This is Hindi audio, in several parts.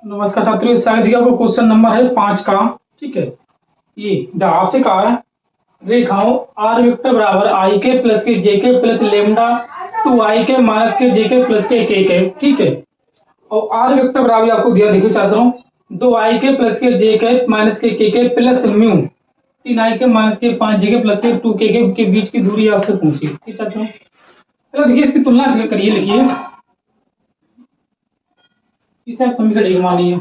नमस्कार छात्रों, शायद आपको क्वेश्चन नंबर है 5 का। ठीक है, ये आपसे कहा है रेखाओं आर वेक्टर बराबर आई के प्लस के जे के प्लस लेमडा टू आई के माइनस के जे के प्लस के के। ठीक है, और आर वेक्टर बराबर आपको दिया, देखिए छात्रों, 2 आई के प्लस के जे के माइनस के प्लस म्यू 3 आई के माइनस के 5 जे के प्लस के 2 के बीच की दूरी आपसे पूछी। ठीक है छात्रों, चलो देखिए इसकी तुलना करिए, लिखिए इसे समीकरण एक मानिए।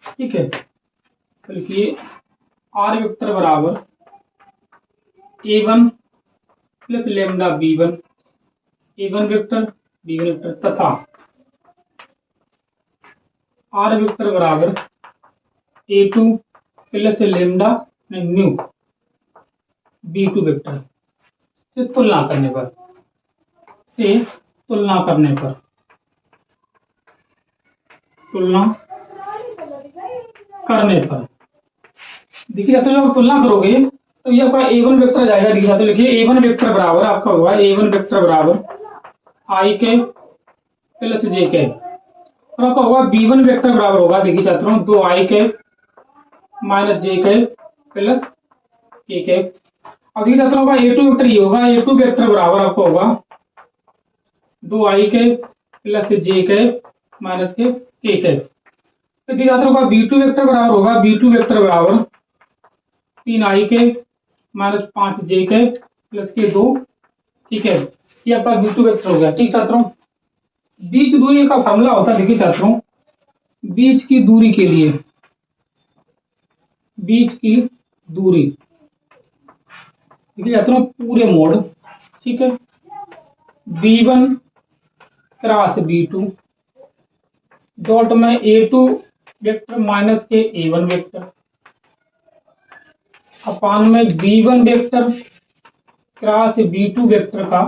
ठीक है, तो लिखिए आर वेक्टर बराबर a1 plus lambda b1 a1 vector b1 vector तथा आर वेक्टर बराबर a2 plus lambda mu b2 vector से तुलना करने पर देखिए, तो जब तुलना करोगे तो ये आपका a1 वेक्टर आ जाएगा। देखिए तो लिखिए a1 वेक्टर बराबर आपका होगा a1 वेक्टर बराबर आई के प्लस जे के, और आपका होगा b1 वेक्टर बराबर होगा, देखिए छात्रों, 2 आई के माइनस जे के प्लस के। अब देखिए छात्रों होगा a2 वेक्टर, ये होगा a2 वेक्टर बराबर आपको होगा 2 आई के प्लस जे के माइनस के। तो देखिए छात्रों होगा b2 वेक्टर बराबर होगा b2 वेक्टर बराबर 3 आई के माइनस 5 जे के प्लस के 2। ठीक है, ये आपका b2 वेक्टर हो गया। ठीक छात्रों, बीच दूरी का फॉर्मूला होता है, देखिए छात्रों, बीच की दूरी के लिए, बीच की दूरी, देखिए छात्रों, पूरे मोड, ठीक है, b1 क्रॉस b2 डॉट में a2 वेक्टर माइनस के a1 वेक्टर अपान में b1 vector cross b2 vector का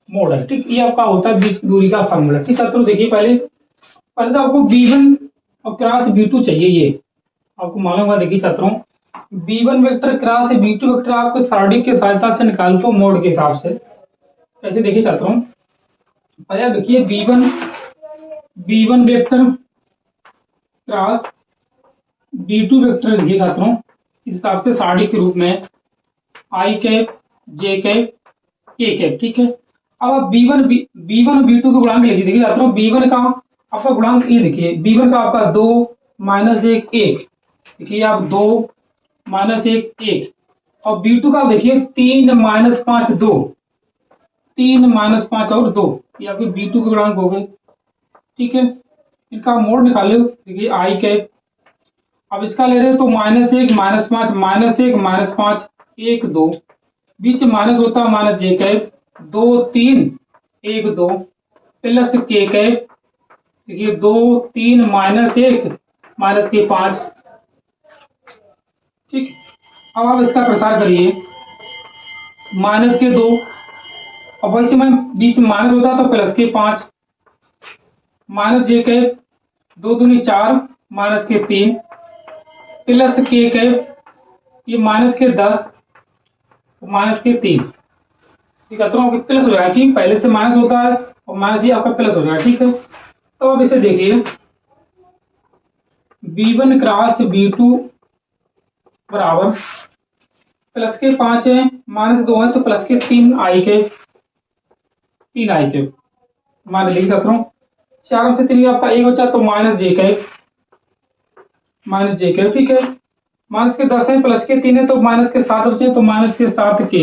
मोड है। ठीक, ये आपका होता है बीच की दूरी का फॉर्मूला। ठीक छात्रों, देखिए पहले तो आपको b1 और क्रॉस b2 चाहिए, ये आपको मालूम होगा। देखिए छात्रों, b1 vector cross b2 vector आपको सारणी की सहायता से निकालते हो मोड के हिसाब से। कैसे, देखिए छात्रों, पहले देखिए b1 vector cross b2 vector, देखिए छात्रों, इस हिसाब से सारणी के रूप में आई कैप जे कैप के कैप। ठीक है, अब आप b1 b2 के गुणांक लीजिए। देखिए छात्रों, b1 का आपका गुणांक ये देखिए, b1 का आपका 2 माइनस 1 1, देखिए आप 2 माइनस 1 1, और b2 का देखिए 3 माइनस 5 2, 3 माइनस 5 और 2, ये आपके b2 के गुणांक हो गए। ठीक है, इनका मोड निकाल लो, देखिए आई कैप, अब इसका ले रहे हो तो माइनस 1 माइनस 5 माइनस 1 माइनस 5 1 2, बीच माइनस होता है माइनस जे कैप 2 3 1 2 प्लस के कैप, देखिए 2 3 माइनस 1 माइनस के 5। ठीक, अब आप इसका प्रसार करिए, माइनस के 2, और वैसे में बीच माइनस होता तो प्लस के 5 माइनस जे कैप 2 दूनी 4 माइनस के 3 प्लस के कैप, ये माइनस के 10 माइनस के 3। ठीक है, तो प्लस हो जाएगा, ठीक, पहले से माइनस होता है और माइनस ये आपका प्लस हो जाएगा। ठीक है, तो अब इसे देखिए, b1 क्रॉस b2 बराबर प्लस के 5 है माइनस 2 है तो प्लस के 3 आई के मान लीजिए छात्रों, 4 से 3 आपका 1 बचा तो माइनस जे कैप। ठीक है, माइनस के 10 है प्लस के 3 है तो माइनस के 7 बचे तो माइनस के 7 के।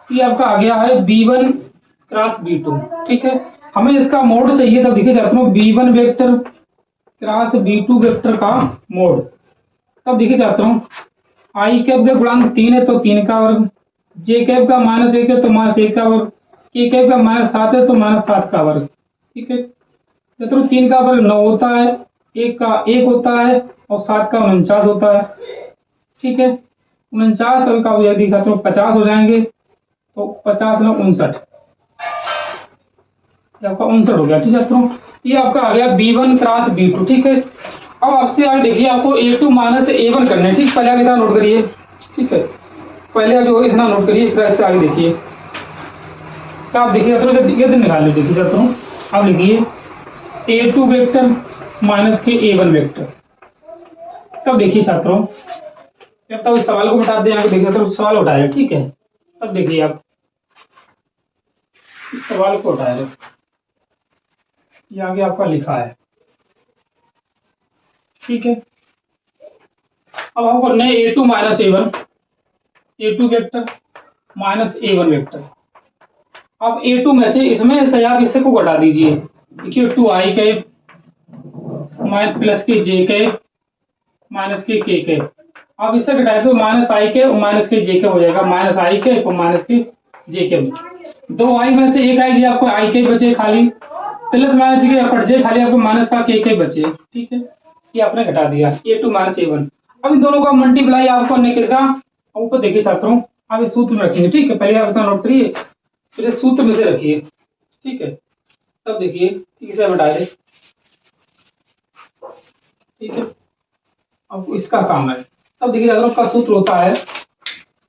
ये आपका आ गया है b1 क्रॉस b2। ठीक है, हमें इसका मोड चाहिए, तब देखिए छात्रों, b1 vector cross b2 vector का मोड, तब देखिए छात्रों, आई कैप का गुणांक 3 है तो 3 का वर्ग, जे कैप का माइनस 1 है तो माइनस 1 का वर्ग, के कैप का माइनस 7 है तो माइनस 7 का वर्ग। ठीक है छात्रों, 3 का वर्ग 9 होता है, 1 का 1 होता है और 7 का 49 होता है। ठीक है, 49 और का यदि छात्रों 50 हो जाएंगे तो 50 में 59, आपका 59 हो गया। ठीक है छात्रों, ये आपका आ गया b1 क्रॉस b2। ठीक है, अब आपसे आगे देखिए, आपको a2 माइनस a1 करना है। ठीक, पहले आप इतना नोट करिए। ठीक है, पहले आप जो इतना नोट करिए, फिर ऐसे आगे देखिए, तो आप देखिए छात्रों, ये दिन निकाल लीजिए। देखिए छात्रों, अब लिखिए A2 वेक्टर माइनस के A1 वेक्टर। तब देखिए छात्रों, जब तक इस सवाल को हटा दें, यहाँ पे देखिए तो सवाल उठाया, ठीक है। तब देखिए आप इस सवाल को उठाए, ये आगे आपका लिखा है, ठीक है। अब हम करने हैं A2 minus A1, A2 vector minus A1 vector. अब A2 में से इसमें से आप इसे को घटा दीजिए, देखिए 2i कैप माइनस प्लस के j कैप माइनस के k कैप। अब इससे घटाए तो माइनस आई के माइनस के जे कैप हो जाएगा, माइनस आई कैप और माइनस के जे कैप। 2i में से एक आई जी आपको आई कैप बचे खाली, प्लस माइनस के पर जे खाली आपको माइनस का के कैप बचे, ठीक है। ये आपने घटा दिया A2 माइनस A1। अब इन दोनों का मल्टीप्लाई आपको करने किसका, ऊपर देखिए छात्रों, आप इस सूत्र में रखिए, ठीक है। पहले आप इतना नोट करिए, फिर इस सूत्र में से रखिए, ठीक है। तब देखिए इसे हटा दे, ठीक है। अब इसका काम है, तब देखिए अगर का सूत्र होता है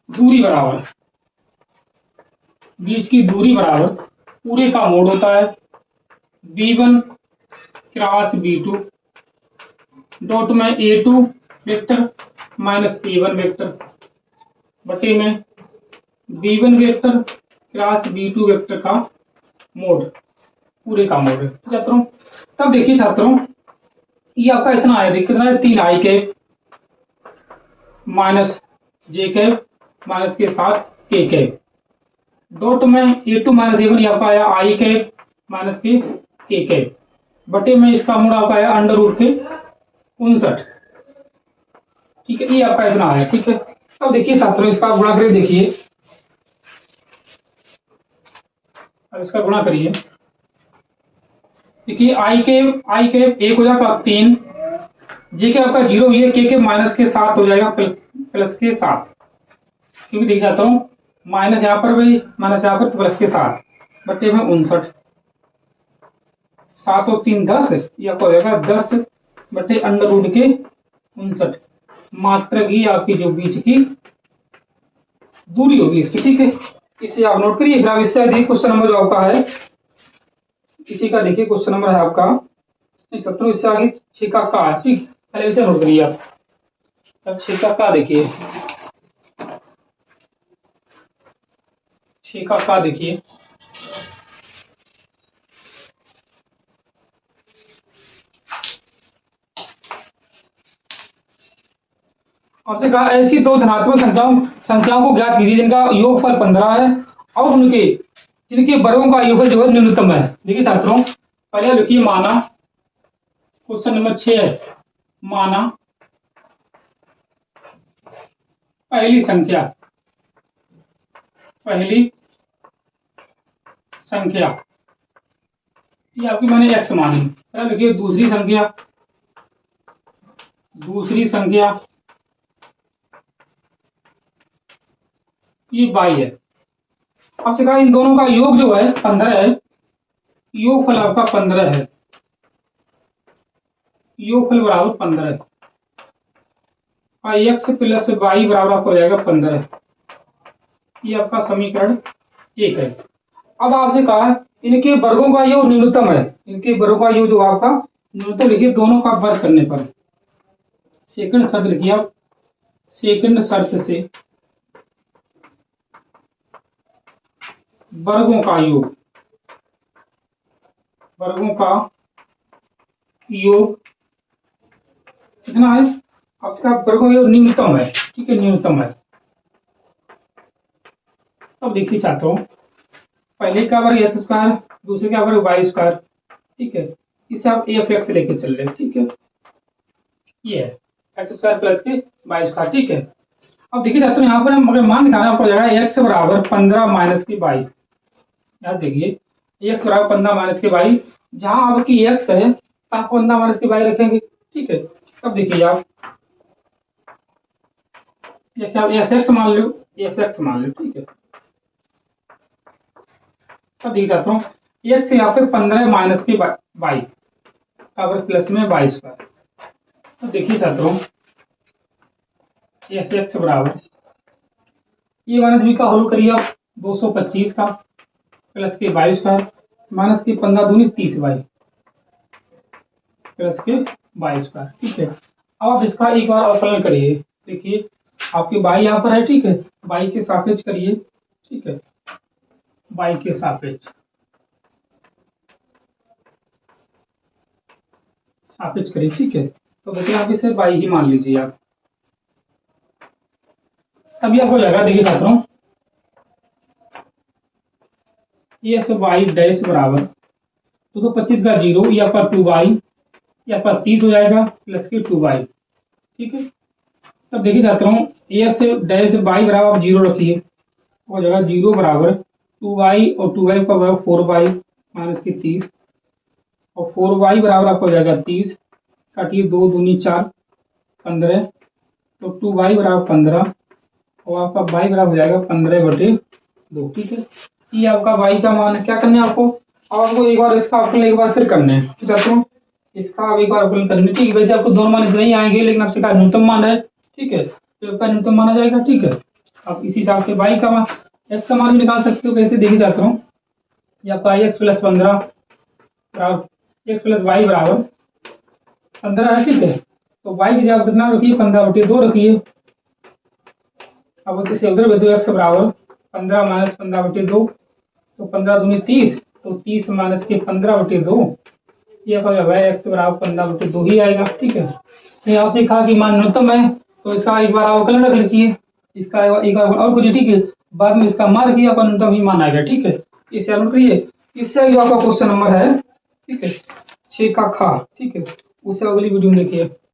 दूरी बराबर, बीच की दूरी बराबर पूरे का मोड होता है B1 क्रॉस B2 डॉट में A2 vector minus A1 vector बटे में B1 vector cross B2 vector का मोड, पूरे का मोड है छात्रों। तब देखिए छात्रों, ये आपका इतना आया, देखिए कितना है, 3i कैप माइनस जे कैप माइनस के साथ के कैप डॉट में A2 माइनस A1, ये आपका आया आई कैप माइनस के कैप बटे में इसका मोड आपका आया अंडर रूट के 59, ठीक है। ये आपका इतना आया, ठीक है। अब देखिए छात्रों, इसका गुणा करिए, देखिए अब इसका गुणा करिए, देखिए आई कैप एक हो जाएगा 3, जे के आपका 0, ये के माइनस के 7 हो जाएगा, प्लस के 7, क्योंकि देख जाता हूं माइनस यहाँ पर भी माइनस यहाँ पर तो प्लस के 7 बटे में 59, 7 और 3 10, ये आपका हो जाएगा 10 बटे अंडर रूट के 59 मात्रक ही आपकी जो बीच की दूरी होगी इसकी, ठीक है। इसे आप नोट करिए। फिर इससे देखिए क्वेश्चन नंबर जो आपका है, इसी का देखिए क्वेश्चन नंबर है आपका 17, इससे आगे 6 का है, ठीक। पहले इसे नोट करिए आप। अब 6 का देखिए, 6 का देखिए, आपसे कहा ऐसी दो धनात्मक संख्याओं को ज्ञात कीजिए जिनका योगफल 15 है और उनके जिनके वर्गों का योगफल जो है न्यूनतम है। देखिए छात्रों, पहले लिखिए माना, क्वेश्चन नंबर 6 है, माना पहली संख्या ये आपकी मैंने x मानी। पहले लिखिए दूसरी संख्या ये y है। आपसे कहा इन दोनों का योग जो है 15 है, योगफल आपका 15 है, योगफल बराबर 15 है, x प्लस y बराबर आपको हो जाएगा 15। ये आपका समीकरण 1 है। अब आपसे कहा इनके वर्गों का योग न्यूनतम है, इनके वर्गों का योग जो आपका न्यूनतम लिखिए दोनों का वर्ग करने पर। सेकंड शर्त लिखिए आप, सेकंड शर्त से वर्गों का योग कितना है, आपका वर्गों का योग न्यूनतम है, ठीक है, न्यूनतम है। अब देखिए छात्रों, पहले का वर्ग एक्स स्क्वायर, दूसरे का वर्ग वाई स्क्वायर, ठीक है। इसे आप एफ एक्स लेके चल रहे, ठीक है। ये है एक्स स्क्वायर प्लस के वाई स्क्वायर, ठीक है। अब देखिए छात्रों, यहाँ पर हम अगर मान निकालना पड़ जाएगा एक्स बराबर 15 माइनस की वाई। याद देखिए एक्स बराबर 15 माइनस के वाई, जहां आपकी एक्स है आप 15 माइनस की वाई रखेंगे, ठीक है। अब देखिए आप जैसे आप एस एक्स मान लो, ठीक है। अब देखिए छात्रों, एक्स यहाँ पे 15 माइनस की वाई का प्लस में वाई स्क्वायर। तो देखिए छात्रों, एस एक्स बराबर ये माइनस बी का होल करिए आप 225 का प्लस के वाई स्क्वायर माइनस की 15 दूनी 30 वाई, प्लस के वाई स्क्वायर। ठीक है, अब आप इसका एक बार अवकलन करिए। देखिए आपके वाई यहाँ पर है, ठीक है, वाई के सापेक्ष करिए। ठीक है, वाई के सापेक्ष करिए। ठीक है, तो देखिए आप इसे वाई ही मान लीजिए आप, तभी आपको जाएगा। देखिए छात्रों, ये ऐसे वाई डैश बराबर तो 25 का 0, या पर 2y, या पर 30 हो जाएगा प्लस के 2y। ठीक है, तब देखिए छात्रों, ये ऐसे डैश वाई बराबर आप 0 रखिए, हो जाएगा 0 बराबर 2y, और 2y का बराबर 4y माइनस के 30, और 4y बराबर आपका हो जाएगा 30, काटिए 2 दूनी 4 15, तो 2y बराबर 15, और आपका y बराबर हो जाएगा 15/2। ठीक है, ये आपका y का मान है। क्या करना है आपको, अब आपको एक बार इसका अवकलन एक बार फिर करना है। तो छात्रों, इसका अब एक बार अवकलन करना है। ठीक है, वैसे आपको दोनों मान इतना ही आएंगे, लेकिन आपसे कहा न्यूनतम मान है। ठीक है, तो आपका न्यूनतम माना जाएगा। ठीक है, आप इसी हिसाब से y का मान, x का मान भी निकाल सकते हो। कैसे, देखिए छात्रों, ये आपका x प्लस 15 बराबर x प्लस वाई बराबर 15 है। ठीक है, तो y की जगह कितना रखिए, 15/2 रखिए। अब इसे उधर भेज दो, x बराबर 15 माइनस 15/2, तो 15 दूनी 30, तो 30 माइनस के 15/2, ये आपका x बराबर 15/2 ही आएगा। ठीक है, तो आपसे कहा कि मान न्यूनतम है, तो इसका एक बार अवकलन रख लीजिए, इसका एक बार और करिए। ठीक है, बाद में इसका मान रखिए, आपका न्यूनतम ही मान आएगा। ठीक है, इसे हल करिए। इससे जो आपका क्वेश्चन नंबर है, ठीक है, 6 का खा। ठीक है, उसे अगली वीडियो में देखिए।